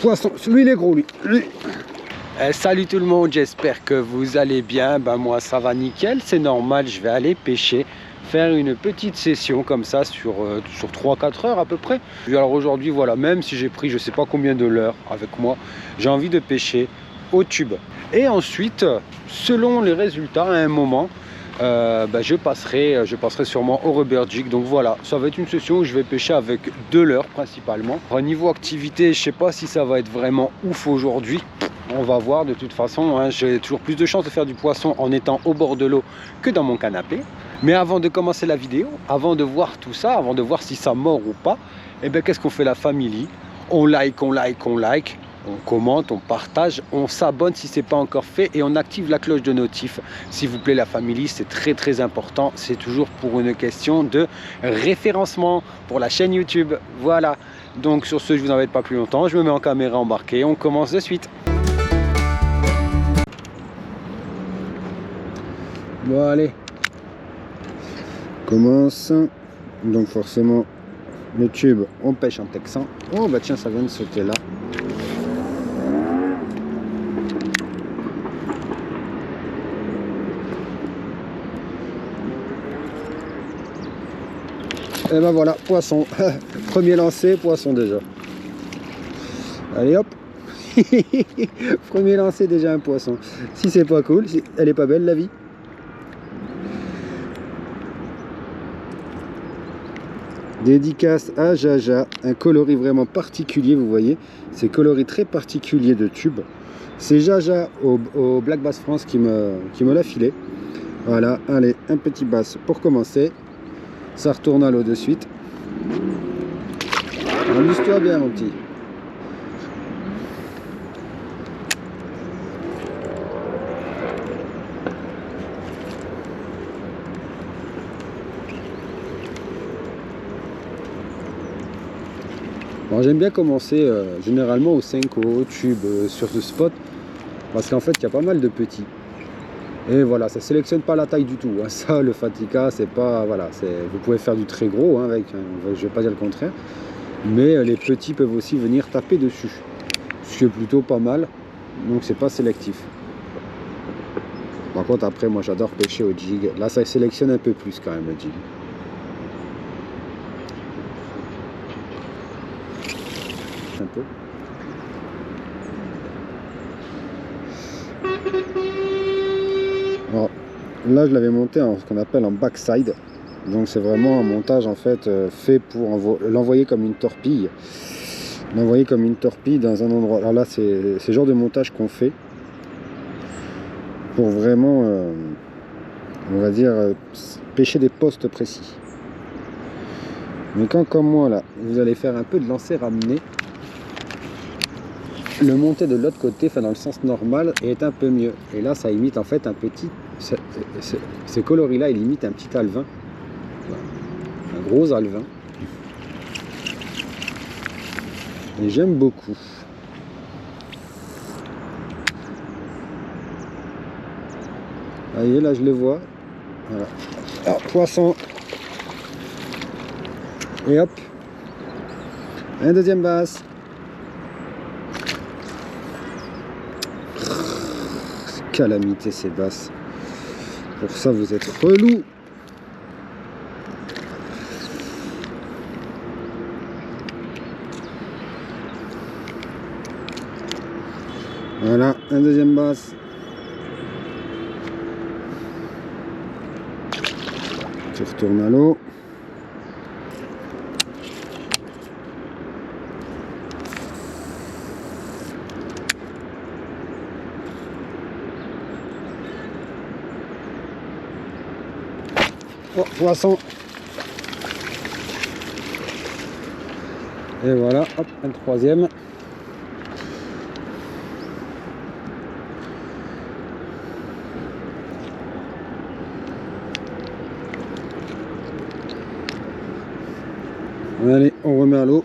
Poisson, lui il est gros lui. Salut tout le monde, j'espère que vous allez bien. Ben moi ça va nickel, c'est normal, je vais aller pêcher, faire une petite session comme ça sur 3-4 heures à peu près. Alors aujourd'hui voilà, même si j'ai pris je sais pas combien de l'heure avec moi, j'ai envie de pêcher au tube. Et ensuite, selon les résultats à un moment, je passerai sûrement au rubber jig. Donc voilà, ça va être une session où je vais pêcher avec de leurre principalement. Au niveau activité, je sais pas si ça va être vraiment ouf aujourd'hui. On va voir de toute façon, hein, j'ai toujours plus de chances de faire du poisson en étant au bord de l'eau que dans mon canapé. Mais avant de commencer la vidéo, avant de voir tout ça, avant de voir si ça mord ou pas, eh bien qu'est-ce qu'on fait la famille? On like, on commente, on partage, on s'abonne si ce n'est pas encore fait et on active la cloche de notif. S'il vous plaît la famille, c'est très important, c'est toujours pour une question de référencement pour la chaîne YouTube. Voilà, donc sur ce je vous embête pas plus longtemps, je me mets en caméra embarquée, on commence de suite. Bon allez, commence. Donc forcément le tube on pêche en texan. Oh bah tiens, ça vient de sauter là. Et ben voilà, poisson. Premier lancé, poisson déjà. Allez hop. Premier lancé, déjà un poisson. Si c'est pas cool, elle est pas belle la vie. Dédicace à Jaja, un coloris vraiment particulier, vous voyez, c'est coloris très particulier de tube. C'est Jaja au Black Bass France qui me l'a filé. Voilà, allez, un petit bass pour commencer. Ça retourne à l'eau de suite. Amuse-toi bien mon petit. Bon, j'aime bien commencer généralement au 5 au tube sur ce spot parce qu'en fait il y a pas mal de petits et voilà, ça sélectionne pas la taille du tout hein. Ça le Fatica c'est pas, voilà, vous pouvez faire du très gros hein, avec, je vais pas dire le contraire, mais les petits peuvent aussi venir taper dessus, ce qui est plutôt pas mal, donc c'est pas sélectif. Par contre après moi j'adore pêcher au jig, là ça sélectionne un peu plus quand même le jig. Un peu. Alors, là je l'avais monté en ce qu'on appelle en backside, donc c'est vraiment un montage en fait fait pour l'envoyer comme une torpille, dans un endroit. Alors là c'est le genre de montage qu'on fait pour vraiment on va dire pêcher des postes précis. Mais quand comme moi là vous allez faire un peu de lancer ramener, le monter de l'autre côté, enfin dans le sens normal, est un peu mieux. Et là ça imite en fait un petit, ce coloris là il imite un petit alevin, un gros alevin, et j'aime beaucoup. Vous voyez là je le vois, voilà. Alors, poisson, et hop, un deuxième basse. Calamité ces basses, pour ça vous êtes relou. Voilà, un deuxième basse. Tu retournes à l'eau. Oh, poisson. Et voilà, hop, un troisième. Allez, on remet à l'eau.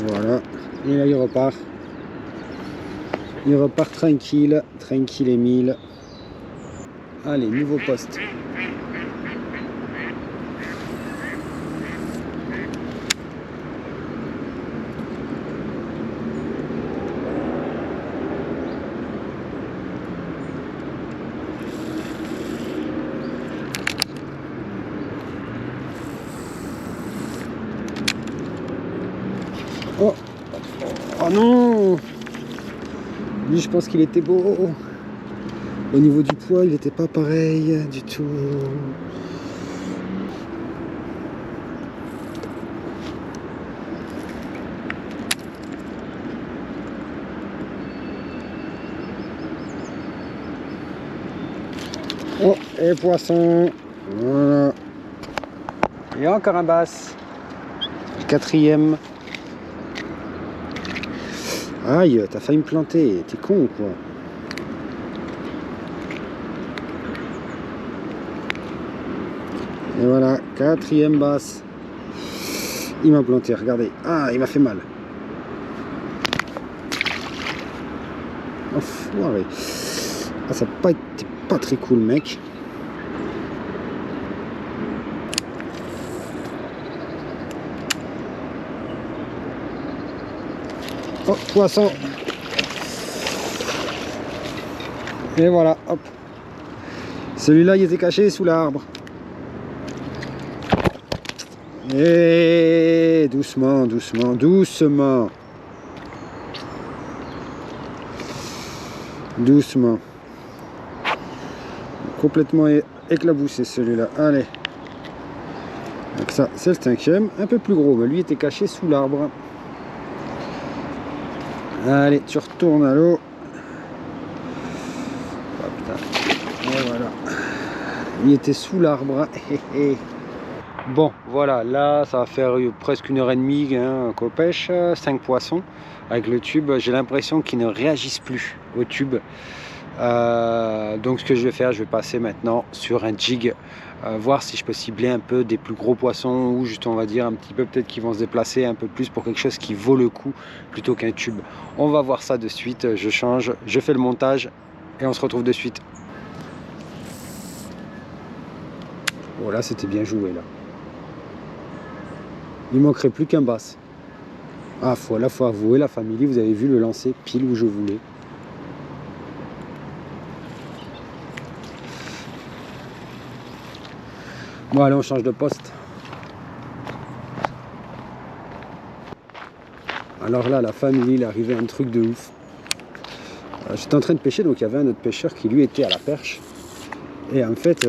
Voilà, et là il repart. Il repart tranquille, tranquille Émile. Allez, nouveau poste. Lui, je pense qu'il était beau. Au niveau du poids, il n'était pas pareil du tout. Oh, et poisson. Voilà. Et encore un basse. Quatrième. Aïe, t'as failli me planter. T'es con ou quoi? Et voilà, quatrième basse. Il m'a planté, regardez. Ah, il m'a fait mal. Enfoiré. Ah, ça n'a pas été pas très cool, mec. Oh, poisson. Et voilà, hop. Celui-là, il était caché sous l'arbre. Et doucement, doucement, doucement. Doucement. Complètement éclaboussé celui-là. Allez. Donc ça, c'est le cinquième. Un peu plus gros, mais lui était caché sous l'arbre. Allez, tu retournes à l'eau. Oh, putain. Et voilà. Il était sous l'arbre. Bon, voilà, là, ça va faire presque 1h30 hein, qu'on pêche. 5 poissons avec le tube. J'ai l'impression qu'ils ne réagissent plus au tube. Donc ce que je vais faire, je vais passer maintenant sur un jig, voir si je peux cibler un peu des plus gros poissons ou juste on va dire un petit peu peut-être qu'ils vont se déplacer un peu plus pour quelque chose qui vaut le coup plutôt qu'un tube. On va voir ça de suite, je change, je fais le montage et on se retrouve de suite. Oh là c'était bien joué là. Il manquerait plus qu'un basse. Ah là faut avouer la famille, vous avez vu le lancer pile où je voulais. Bon allez on change de poste. Alors là la famille, il est arrivé un truc de ouf. J'étais en train de pêcher donc il y avait un autre pêcheur qui lui était à la perche. Et en fait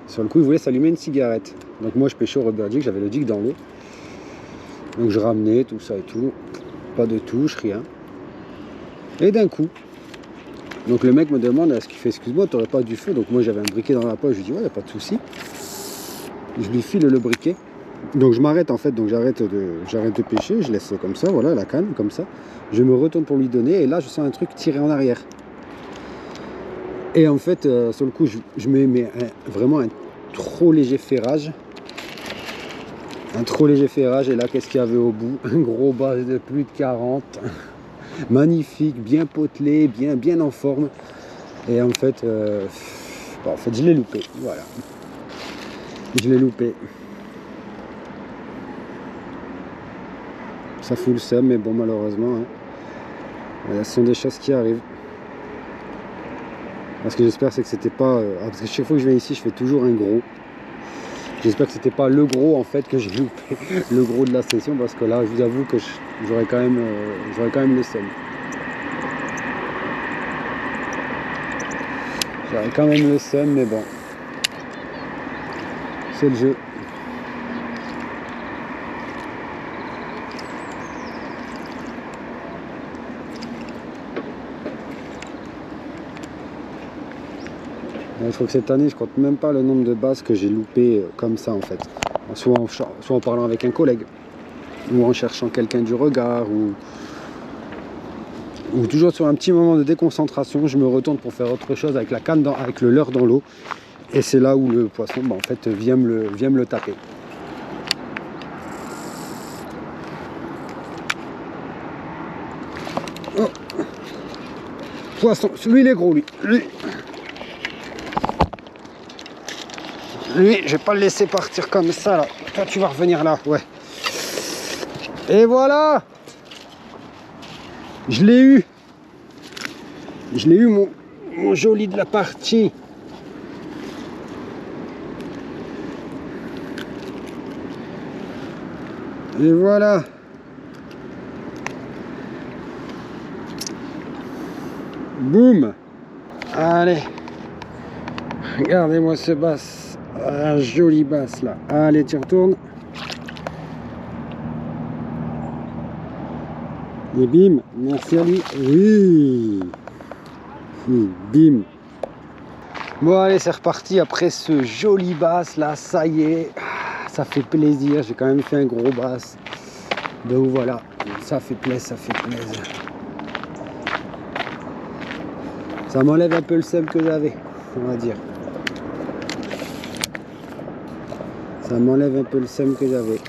sur le coup il voulait s'allumer une cigarette. Donc moi je pêchais au rubber jig, j'avais le jig dans l'eau. Donc je ramenais tout ça et tout. Pas de touche, rien. Et d'un coup, donc le mec me demande est-ce qu'il fait excuse-moi t'aurais pas du feu? Donc moi j'avais un briquet dans la poche, je lui dis ouais y a pas de souci. Je lui file le briquet. Donc je m'arrête en fait, donc j'arrête de pêcher, je laisse comme ça, voilà la canne comme ça. Je me retourne pour lui donner et là je sens un truc tirer en arrière. Et en fait sur le coup je mets vraiment un trop léger ferrage. Un trop léger ferrage et là qu'est-ce qu'il y avait au bout? Un gros bass de plus de 40. Magnifique, bien potelé, bien en forme. Et en fait je l'ai loupé, voilà. Je l'ai loupé. Ça fout le seum, mais bon, malheureusement, hein, ce sont des choses qui arrivent. Parce que j'espère c'est que c'était pas... parce que chaque fois que je viens ici, je fais toujours un gros. J'espère que c'était pas le gros, en fait, que j'ai loupé. Le gros de la session, parce que là, je vous avoue que j'aurais quand même le seum. J'aurais quand même le seum, mais bon. C'est le jeu. Je trouve que cette année, je compte même pas le nombre de basses que j'ai loupé comme ça en fait. Soit en parlant avec un collègue, ou en cherchant quelqu'un du regard, ou toujours sur un petit moment de déconcentration, je me retourne pour faire autre chose avec la canne, avec le leurre dans l'eau. Et c'est là où le poisson en fait, vient me le taper. Oh. Poisson, lui il est gros lui. Lui, je vais pas le laisser partir comme ça là. Toi tu vas revenir là, ouais. Et voilà. Je l'ai eu. Je l'ai eu mon joli de la partie. Et voilà. Boum. Allez. Regardez-moi ce bass. Un joli bass là. Allez, tu retournes. Et bim. Merci à lui. Oui. Bim. Bon, allez, c'est reparti après ce joli bass là. Ça y est. Ça fait plaisir. J'ai quand même fait un gros bass. Donc voilà. Ça fait plaisir, ça fait plaisir. Ça m'enlève un peu le seum que j'avais, on va dire. Ça m'enlève un peu le seum que j'avais.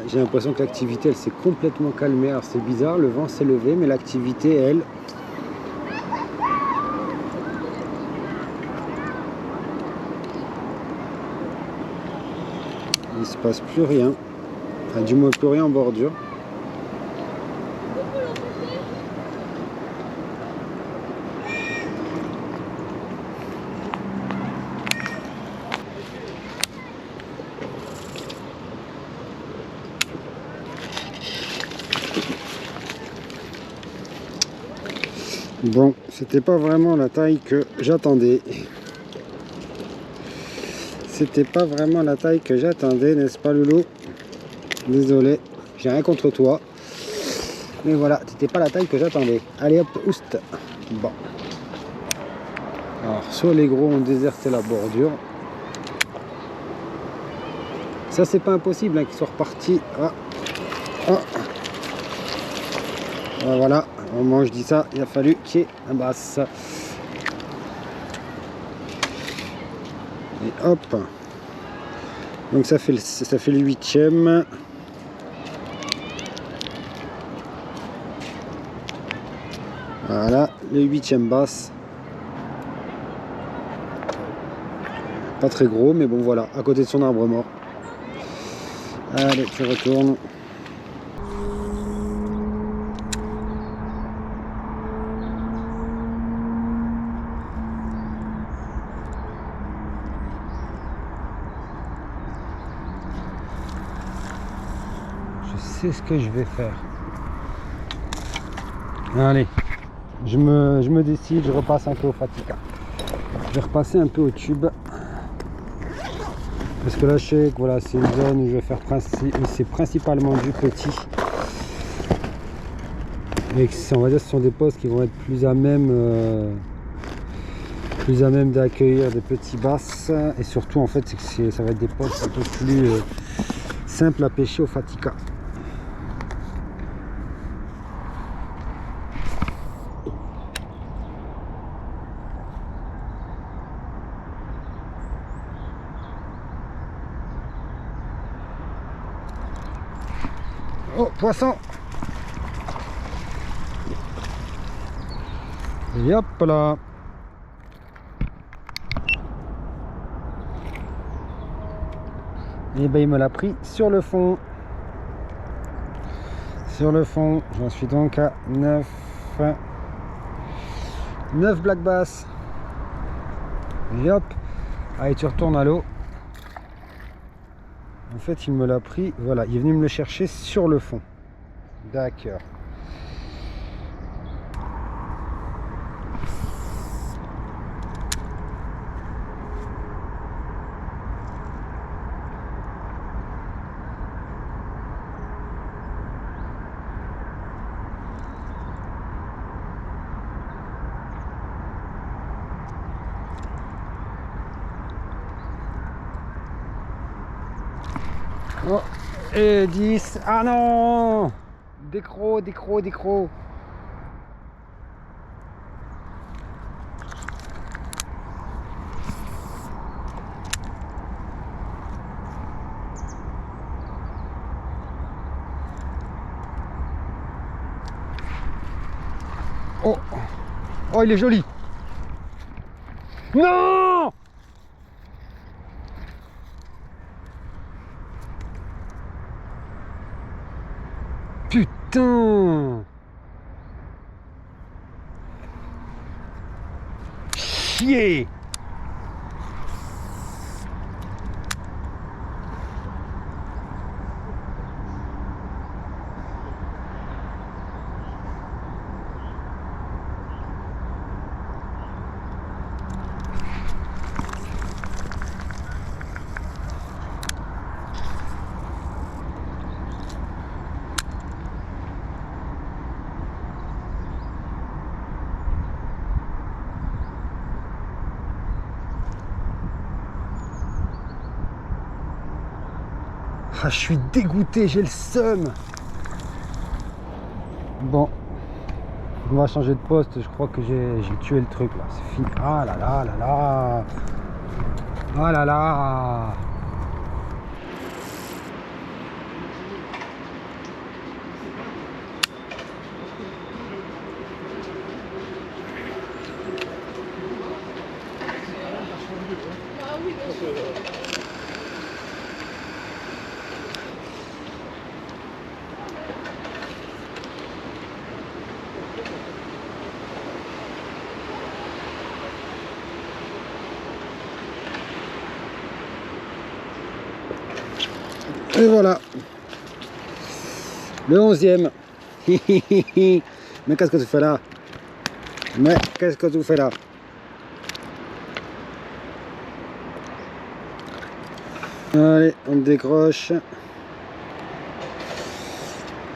J'ai l'impression que l'activité elle s'est complètement calmée. Alors c'est bizarre, le vent s'est levé, mais l'activité elle... il se passe plus rien. Enfin, du moins plus rien en bordure. Bon, c'était pas vraiment la taille que j'attendais. C'était pas vraiment la taille que j'attendais, n'est-ce pas, Loulou? Désolé, j'ai rien contre toi. Mais voilà, c'était pas la taille que j'attendais. Allez hop, oust. Bon. Alors, soit les gros ont déserté la bordure. Ça, c'est pas impossible hein, qu'ils soient repartis. Ah. Ah. Ah, voilà, au moment où je dis ça, il a fallu qu'il y ait un basse. Et hop. Donc ça fait le 8e. Voilà, le 8e basse. Pas très gros, mais bon voilà, à côté de son arbre mort. Allez, tu retournes. Je sais ce que je vais faire. Allez, je me décide, je repasse un peu au Fatica. Je vais repasser un peu au tube. Parce que là je sais que voilà, c'est une zone où je vais faire c'est principalement du petit. Et on va dire que ce sont des postes qui vont être plus à même d'accueillir des petits basses. Et surtout en fait c'est que ça va être des postes un peu plus simples à pêcher au Fatica. Oh, poisson! Et hop là! Et ben il me l'a pris sur le fond. Sur le fond, j'en suis donc à 9 black bass. Et hop! Allez, tu retournes à l'eau. En fait, il me l'a pris, voilà, il est venu me le chercher sur le fond. D'accord. Oh, et 10. Ah non! Décro, décro, décro. Oh! Oh, il est joli! Non! Putain! Chier! Ah, je suis dégoûté, j'ai le seum. Bon, on va changer de poste, je crois que j'ai tué le truc là, c'est fini. Ah là là là là. Ah là là. Et voilà, le 11e. Mais qu'est-ce que tu fais là? Mais qu'est-ce que tu fais là? Allez, on décroche.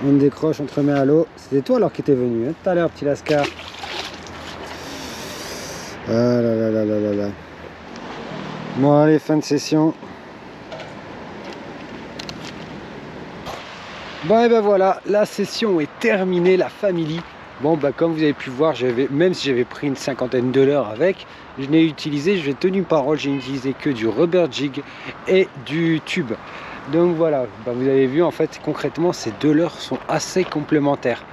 On décroche, on te remet à l'eau. C'était toi alors qui était venu, hein, tout à l'heure, petit lascar. Ah là là là là là là. Bon, allez, fin de session. Bon, et ben voilà, la session est terminée, la famille. Bon, bah, comme vous avez pu voir, même si j'avais pris une cinquantaine de leurres avec, je n'ai utilisé, j'ai tenu parole, j'ai utilisé que du rubber jig et du tube. Donc voilà, bah, vous avez vu, en fait, concrètement, ces deux leurres sont assez complémentaires.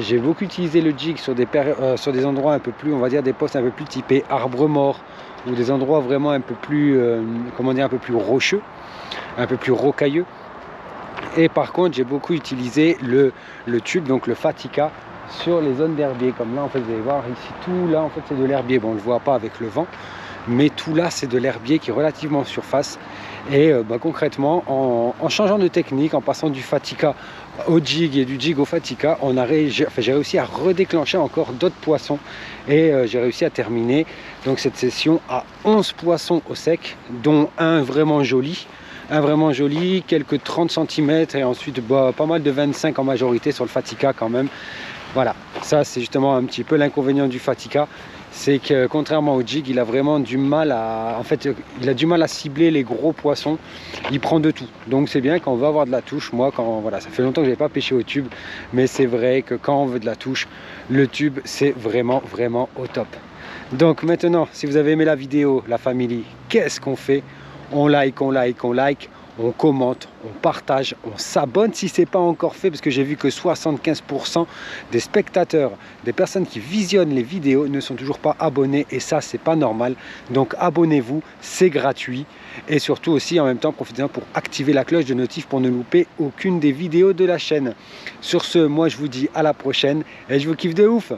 J'ai beaucoup utilisé le jig sur des endroits un peu plus, on va dire, des postes un peu plus typés arbre mort, ou des endroits vraiment un peu plus, comment dire, un peu plus rocheux, un peu plus rocailleux. Et par contre, j'ai beaucoup utilisé le tube, donc le Fatica, sur les zones d'herbier. Comme là, en fait, vous allez voir ici, tout là, en fait, c'est de l'herbier. Bon, on ne le voit pas avec le vent, mais tout là, c'est de l'herbier qui est relativement en surface. Et bah, concrètement, en changeant de technique, en passant du Fatica au jig et du jig au Fatica, j'ai réussi à redéclencher encore d'autres poissons. Et j'ai réussi à terminer donc cette session à 11 poissons au sec, dont un vraiment joli. Un vraiment joli, quelques 30 cm et ensuite bah, pas mal de 25 en majorité sur le Fatica quand même. Voilà, ça c'est justement un petit peu l'inconvénient du Fatica, c'est que contrairement au jig, il a vraiment du mal à, il a du mal à cibler les gros poissons. Il prend de tout, donc c'est bien quand on veut avoir de la touche. Moi, voilà, ça fait longtemps que je n'avais pas pêché au tube, mais c'est vrai que quand on veut de la touche, le tube c'est vraiment au top. Donc maintenant, si vous avez aimé la vidéo, la famille, qu'est-ce qu'on fait? On like, on commente, on partage, on s'abonne si ce n'est pas encore fait, parce que j'ai vu que 75% des spectateurs, des personnes qui visionnent les vidéos ne sont toujours pas abonnés, et ça c'est pas normal. Donc abonnez-vous, c'est gratuit, et surtout aussi en même temps profitez-en pour activer la cloche de notif pour ne louper aucune des vidéos de la chaîne. Sur ce, moi je vous dis à la prochaine et je vous kiffe de ouf.